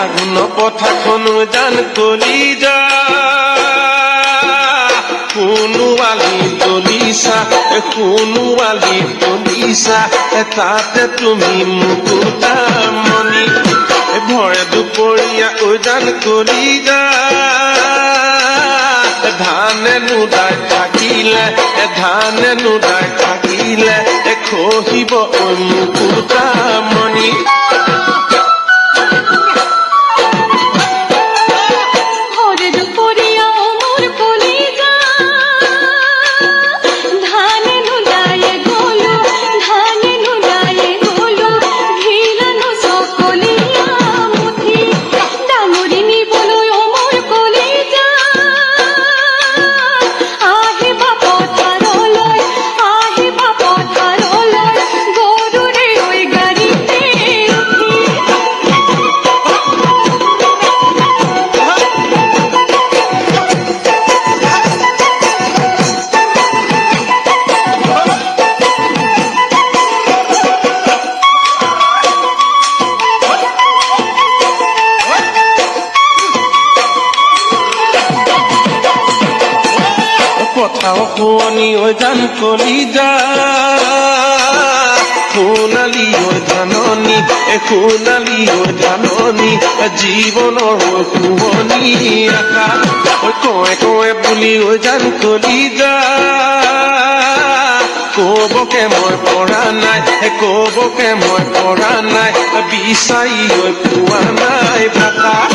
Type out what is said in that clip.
দাৰুণ কথাখন জান কলি যা সোণোৱালী তলিছা সোণোৱালী তলিছা তাতে তুমি মুকুতামণি ভৰে দুপৰীয়া জান কলি যা ধানে নুদাই থাকিলে খহিব মুকুতামণি কথাও শুৱনি জান কলি যা সোণালী ধাননি সোণালী ধাননি জীৱনৰ শুৱনি আশা কয়ে বুলি জান কলি যা কবকে মই পৰা নাই বিচাৰি পোৱা নাই ভাষা